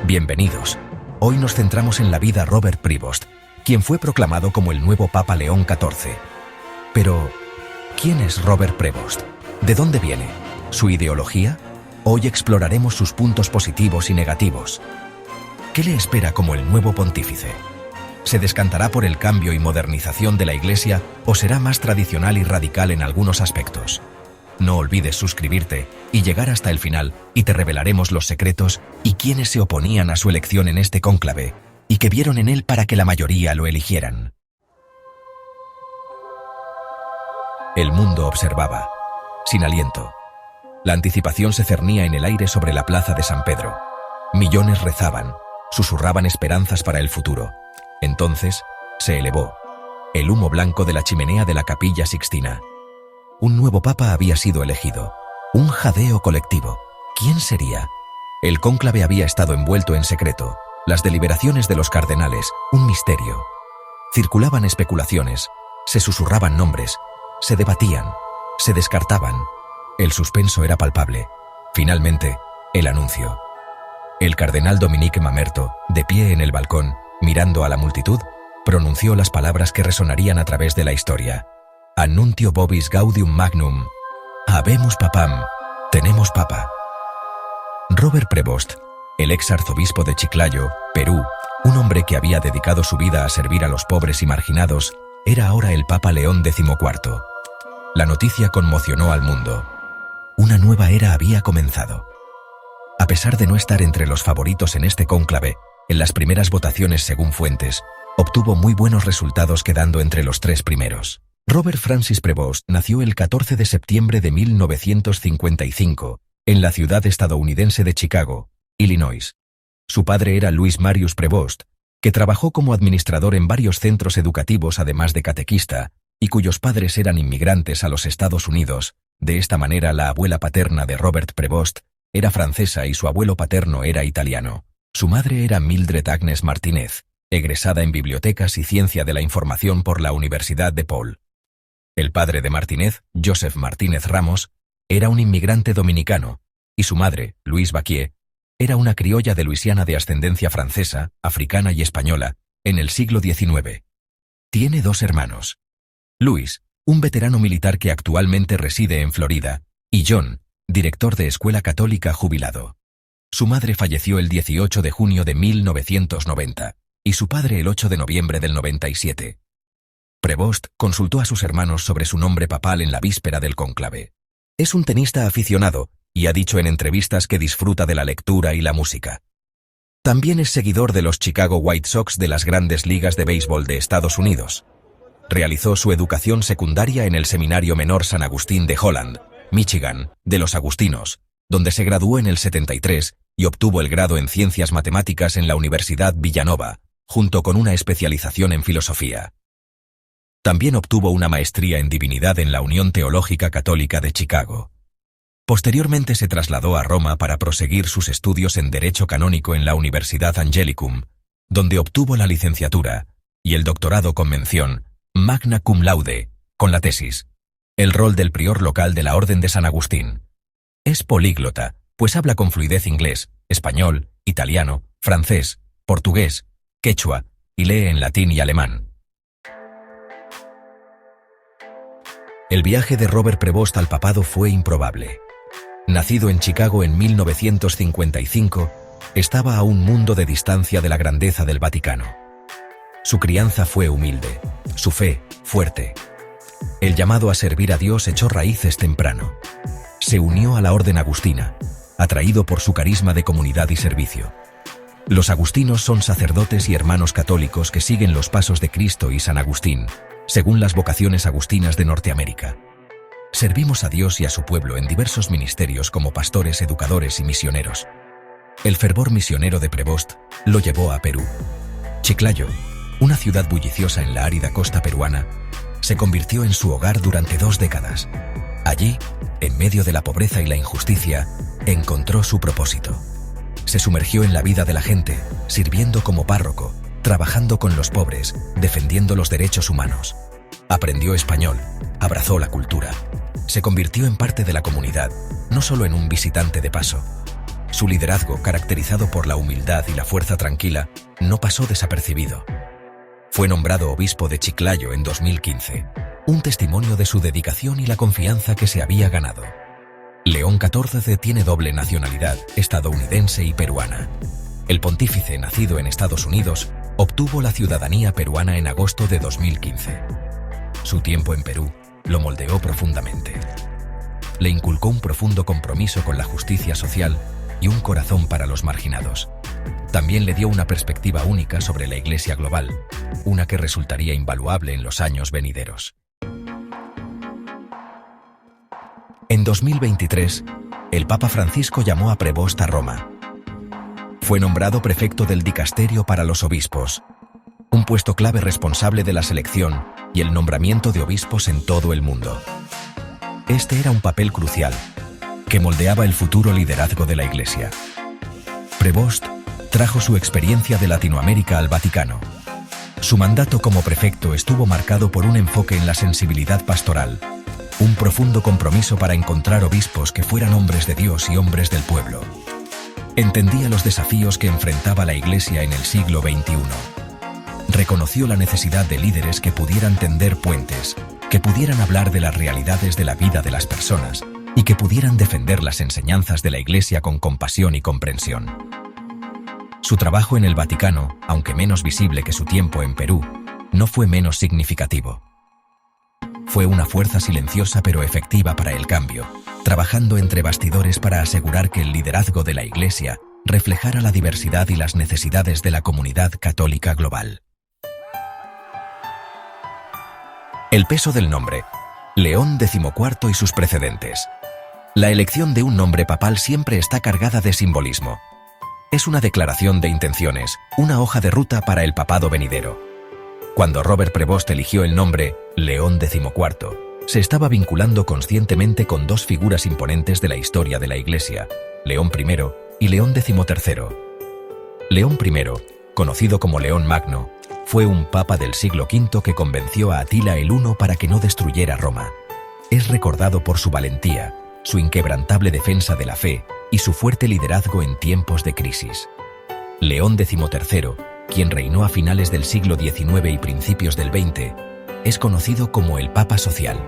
Bienvenidos. Hoy nos centramos en la vida de Robert Prevost, quien fue proclamado como el nuevo Papa León XIV. Pero, ¿quién es Robert Prevost? ¿De dónde viene? ¿Su ideología? Hoy exploraremos sus puntos positivos y negativos. ¿Qué le espera como el nuevo pontífice? ¿Se descantará por el cambio y modernización de la Iglesia o será más tradicional y radical en algunos aspectos? No olvides suscribirte y llegar hasta el final y te revelaremos los secretos y quienes se oponían a su elección en este cónclave y que vieron en él para que la mayoría lo eligieran. El mundo observaba, sin aliento. La anticipación se cernía en el aire sobre la plaza de San Pedro. Millones rezaban, susurraban esperanzas para el futuro. Entonces, se elevó el humo blanco de la chimenea de la Capilla Sixtina. Un nuevo papa había sido elegido. Un jadeo colectivo. ¿Quién sería? El cónclave había estado envuelto en secreto. Las deliberaciones de los cardenales, un misterio. Circulaban especulaciones, se susurraban nombres, se debatían, se descartaban. El suspenso era palpable. Finalmente, el anuncio. El cardenal Dominique Mamerto, de pie en el balcón, mirando a la multitud, pronunció las palabras que resonarían a través de la historia. Annuncio vobis gaudium magnum. Habemus papam. Tenemos papa. Robert Prevost, el ex arzobispo de Chiclayo, Perú, un hombre que había dedicado su vida a servir a los pobres y marginados, era ahora el Papa León XIV. La noticia conmocionó al mundo. Una nueva era había comenzado. A pesar de no estar entre los favoritos en este cónclave, en las primeras votaciones según fuentes, obtuvo muy buenos resultados quedando entre los 3 primeros. Robert Francis Prevost nació el 14 de septiembre de 1955, en la ciudad estadounidense de Chicago, Illinois. Su padre era Louis Marius Prevost, que trabajó como administrador en varios centros educativos además de catequista, y cuyos padres eran inmigrantes a los Estados Unidos. De esta manera, la abuela paterna de Robert Prevost era francesa y su abuelo paterno era italiano. Su madre era Mildred Agnes Martínez, egresada en Bibliotecas y Ciencia de la Información por la Universidad de Paul. El padre de Martínez, Joseph Martínez Ramos, era un inmigrante dominicano, y su madre, Louise Baquier, era una criolla de Luisiana de ascendencia francesa, africana y española, en el siglo XIX. Tiene 2 hermanos. Louis, un veterano militar que actualmente reside en Florida, y John, director de escuela católica jubilado. Su madre falleció el 18 de junio de 1990, y su padre el 8 de noviembre del 97. Prevost consultó a sus hermanos sobre su nombre papal en la víspera del cónclave. Es un tenista aficionado, y ha dicho en entrevistas que disfruta de la lectura y la música. También es seguidor de los Chicago White Sox de las grandes ligas de béisbol de Estados Unidos. Realizó su educación secundaria en el Seminario Menor San Agustín de Holland, Michigan, de los Agustinos, donde se graduó en el 73 y obtuvo el grado en Ciencias Matemáticas en la Universidad Villanova, junto con una especialización en filosofía. También obtuvo una maestría en Divinidad en la Unión Teológica Católica de Chicago. Posteriormente se trasladó a Roma para proseguir sus estudios en Derecho Canónico en la Universidad Angelicum, donde obtuvo la licenciatura y el doctorado con mención magna cum laude, con la tesis El rol del prior local de la Orden de San Agustín. Es políglota, pues habla con fluidez inglés, español, italiano, francés, portugués, quechua y lee en latín y alemán. El viaje de Robert Prevost al papado fue improbable. Nacido en Chicago en 1955, estaba a un mundo de distancia de la grandeza del Vaticano. Su crianza fue humilde, su fe, fuerte. El llamado a servir a Dios echó raíces temprano. Se unió a la Orden Agustina, atraído por su carisma de comunidad y servicio. Los agustinos son sacerdotes y hermanos católicos que siguen los pasos de Cristo y San Agustín, según las vocaciones agustinas de Norteamérica. Servimos a Dios y a su pueblo en diversos ministerios como pastores, educadores y misioneros. El fervor misionero de Prevost lo llevó a Perú. Chiclayo, una ciudad bulliciosa en la árida costa peruana, se convirtió en su hogar durante 2 décadas. Allí, en medio de la pobreza y la injusticia, encontró su propósito. Se sumergió en la vida de la gente, sirviendo como párroco, trabajando con los pobres, defendiendo los derechos humanos. Aprendió español, abrazó la cultura. Se convirtió en parte de la comunidad, no solo en un visitante de paso. Su liderazgo, caracterizado por la humildad y la fuerza tranquila, no pasó desapercibido. Fue nombrado obispo de Chiclayo en 2015, un testimonio de su dedicación y la confianza que se había ganado. León XIV tiene doble nacionalidad, estadounidense y peruana. El pontífice, nacido en Estados Unidos, obtuvo la ciudadanía peruana en agosto de 2015. Su tiempo en Perú lo moldeó profundamente. Le inculcó un profundo compromiso con la justicia social y un corazón para los marginados. También le dio una perspectiva única sobre la Iglesia global, una que resultaría invaluable en los años venideros. En 2023, el Papa Francisco llamó a Prevost a Roma. Fue nombrado prefecto del dicasterio para los obispos, un puesto clave responsable de la selección y el nombramiento de obispos en todo el mundo. Este era un papel crucial, que moldeaba el futuro liderazgo de la Iglesia. Prevost trajo su experiencia de Latinoamérica al Vaticano. Su mandato como prefecto estuvo marcado por un enfoque en la sensibilidad pastoral, un profundo compromiso para encontrar obispos que fueran hombres de Dios y hombres del pueblo. Entendía los desafíos que enfrentaba la Iglesia en el siglo XXI. Reconoció la necesidad de líderes que pudieran tender puentes, que pudieran hablar de las realidades de la vida de las personas y que pudieran defender las enseñanzas de la Iglesia con compasión y comprensión. Su trabajo en el Vaticano, aunque menos visible que su tiempo en Perú, no fue menos significativo. Fue una fuerza silenciosa pero efectiva para el cambio, trabajando entre bastidores para asegurar que el liderazgo de la Iglesia reflejara la diversidad y las necesidades de la comunidad católica global. El peso del nombre: León XIV y sus precedentes. La elección de un nombre papal siempre está cargada de simbolismo. Es una declaración de intenciones, una hoja de ruta para el papado venidero. Cuando Robert Prevost eligió el nombre León XIV, se estaba vinculando conscientemente con dos figuras imponentes de la historia de la Iglesia, León I y León XIII. León I, conocido como León Magno, fue un papa del siglo V que convenció a Atila el Huno para que no destruyera Roma. Es recordado por su valentía, su inquebrantable defensa de la fe y su fuerte liderazgo en tiempos de crisis. León XIII, quien reinó a finales del siglo XIX y principios del XX, es conocido como el Papa Social.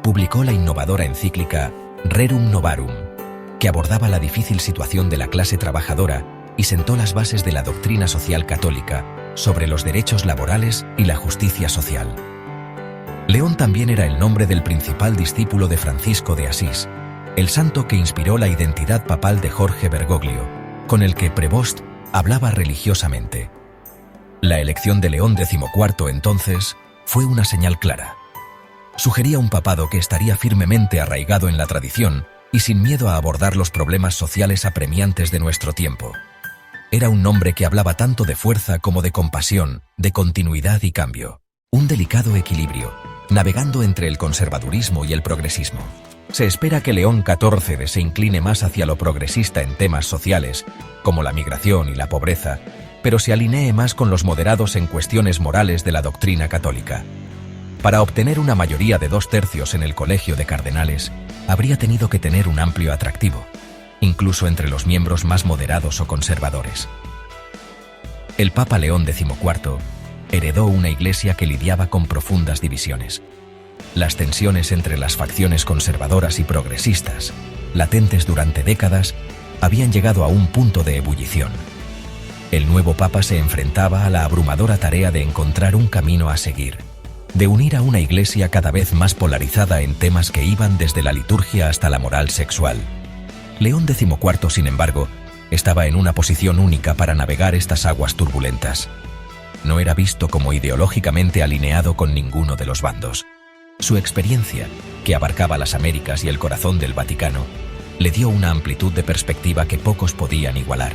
Publicó la innovadora encíclica Rerum Novarum, que abordaba la difícil situación de la clase trabajadora y sentó las bases de la doctrina social católica sobre los derechos laborales y la justicia social. León también era el nombre del principal discípulo de Francisco de Asís, el santo que inspiró la identidad papal de Jorge Bergoglio, con el que Prevost hablaba religiosamente. La elección de León XIV, entonces, fue una señal clara. Sugería un papado que estaría firmemente arraigado en la tradición y sin miedo a abordar los problemas sociales apremiantes de nuestro tiempo. Era un nombre que hablaba tanto de fuerza como de compasión, de continuidad y cambio. Un delicado equilibrio, navegando entre el conservadurismo y el progresismo. Se espera que León XIV se incline más hacia lo progresista en temas sociales, como la migración y la pobreza, pero se alinee más con los moderados en cuestiones morales de la doctrina católica. Para obtener una mayoría de 2/3 en el Colegio de Cardenales, habría tenido que tener un amplio atractivo, incluso entre los miembros más moderados o conservadores. El Papa León XIV heredó una iglesia que lidiaba con profundas divisiones. Las tensiones entre las facciones conservadoras y progresistas, latentes durante décadas, habían llegado a un punto de ebullición. El nuevo Papa se enfrentaba a la abrumadora tarea de encontrar un camino a seguir, de unir a una iglesia cada vez más polarizada en temas que iban desde la liturgia hasta la moral sexual. León XIV, sin embargo, estaba en una posición única para navegar estas aguas turbulentas. No era visto como ideológicamente alineado con ninguno de los bandos. Su experiencia, que abarcaba las Américas y el corazón del Vaticano, le dio una amplitud de perspectiva que pocos podían igualar.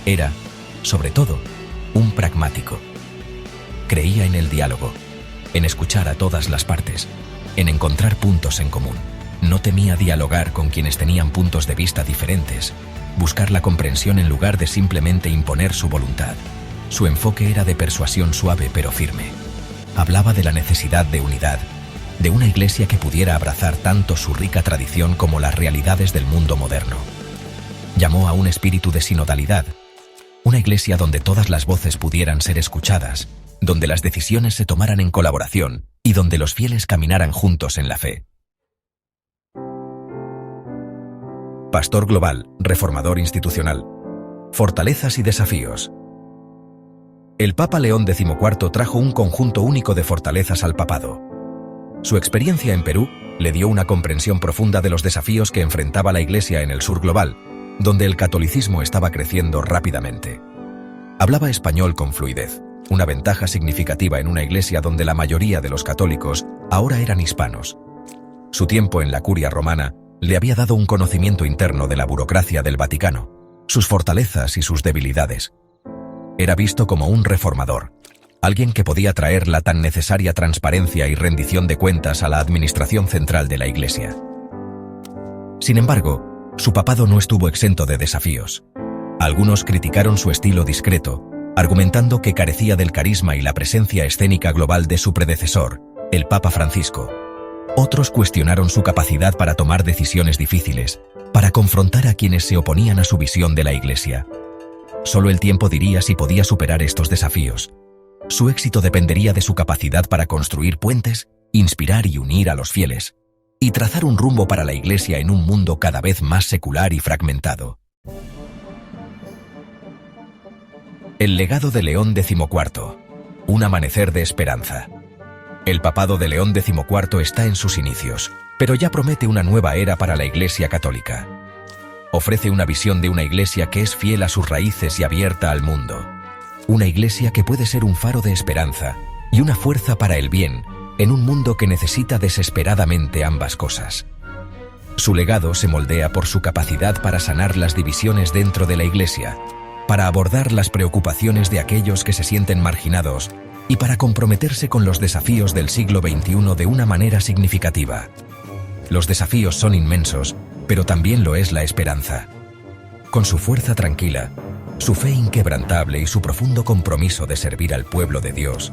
Era, sobre todo, un pragmático. Creía en el diálogo, en escuchar a todas las partes, en encontrar puntos en común. No temía dialogar con quienes tenían puntos de vista diferentes, buscar la comprensión en lugar de simplemente imponer su voluntad. Su enfoque era de persuasión suave pero firme. Hablaba de la necesidad de unidad, de una iglesia que pudiera abrazar tanto su rica tradición como las realidades del mundo moderno. Llamó a un espíritu de sinodalidad, una iglesia donde todas las voces pudieran ser escuchadas, donde las decisiones se tomaran en colaboración y donde los fieles caminaran juntos en la fe. Pastor global, reformador institucional. Fortalezas y desafíos. El Papa León XIV trajo un conjunto único de fortalezas al papado. Su experiencia en Perú le dio una comprensión profunda de los desafíos que enfrentaba la Iglesia en el sur global, donde el catolicismo estaba creciendo rápidamente. Hablaba español con fluidez, una ventaja significativa en una iglesia donde la mayoría de los católicos ahora eran hispanos. Su tiempo en la curia romana le había dado un conocimiento interno de la burocracia del Vaticano, sus fortalezas y sus debilidades. Era visto como un reformador, alguien que podía traer la tan necesaria transparencia y rendición de cuentas a la administración central de la Iglesia. Sin embargo, su papado no estuvo exento de desafíos. Algunos criticaron su estilo discreto, argumentando que carecía del carisma y la presencia escénica global de su predecesor, el Papa Francisco. Otros cuestionaron su capacidad para tomar decisiones difíciles, para confrontar a quienes se oponían a su visión de la Iglesia. Solo el tiempo diría si podía superar estos desafíos. Su éxito dependería de su capacidad para construir puentes, inspirar y unir a los fieles, y trazar un rumbo para la Iglesia en un mundo cada vez más secular y fragmentado. El legado de León XIV. Un amanecer de esperanza. El papado de León XIV está en sus inicios, pero ya promete una nueva era para la Iglesia católica. Ofrece una visión de una Iglesia que es fiel a sus raíces y abierta al mundo. Una Iglesia que puede ser un faro de esperanza y una fuerza para el bien en un mundo que necesita desesperadamente ambas cosas. Su legado se moldea por su capacidad para sanar las divisiones dentro de la Iglesia, para abordar las preocupaciones de aquellos que se sienten marginados y para comprometerse con los desafíos del siglo XXI de una manera significativa. Los desafíos son inmensos, pero también lo es la esperanza. Con su fuerza tranquila, su fe inquebrantable y su profundo compromiso de servir al pueblo de Dios,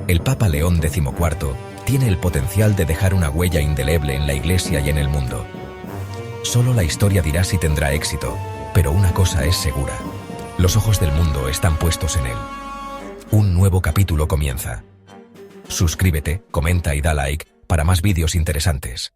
el Papa León XIV tiene el potencial de dejar una huella indeleble en la Iglesia y en el mundo. Solo la historia dirá si tendrá éxito, pero una cosa es segura: los ojos del mundo están puestos en él. Un nuevo capítulo comienza. Suscríbete, comenta y da like para más vídeos interesantes.